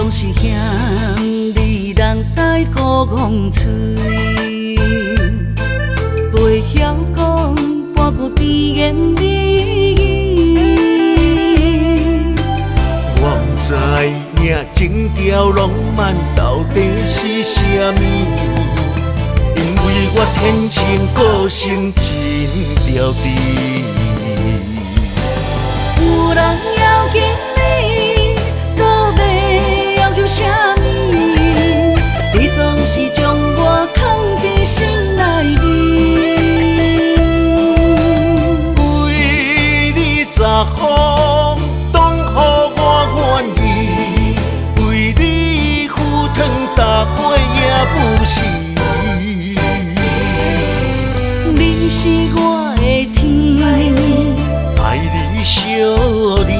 总是嫌你人呆孤戆嘴，袂晓讲半句甜言蜜语。我不知影情调浪漫到底是啥物，因为我天生个性真调皮。有人要紧你，搁要要求啥物？你总是将我藏在心内面。为你十方当予我愿意，为你赴汤蹈火也不是。你是我的天，爱你惜你，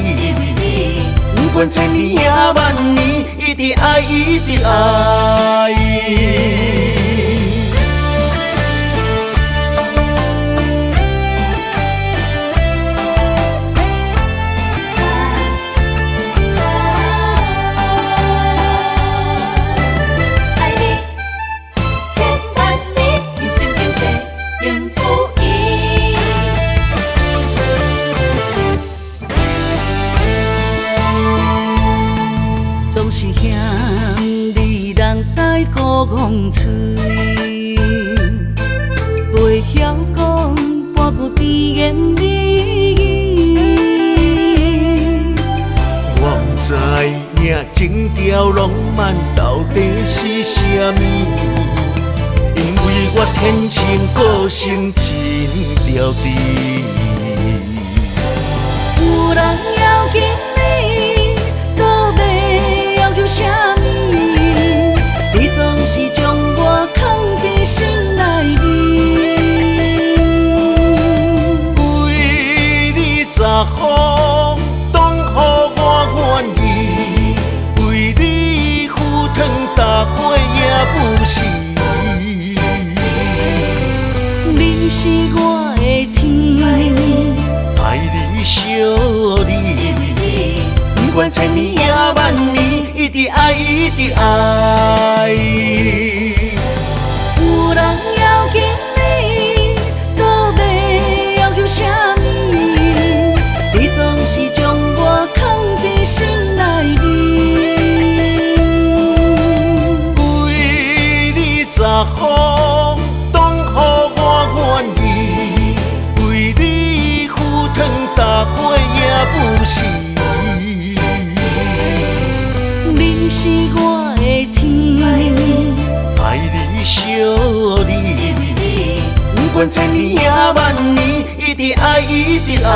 不管千年也万年，一直爱，一直爱。总是嫌你人呆孤戆嘴，袂晓讲半句甜言蜜语。我不知影情调浪漫到底是啥物，因为我天生个性真调皮。有人要紧你，搁要求啥物？你总是将我藏在心内面。为你十方当予我愿意，为你赴汤蹈火也不是。你是我的天，爱你惜你，不管千年也万年，一直爱，一直爱。有人要紧你，搁要求啥物？你总是将我藏在心内面。为你十方当予我愿意，为你赴汤蹈火也不是。你是我的天，爱你惜你，不管千年也万年，一直爱，一直爱。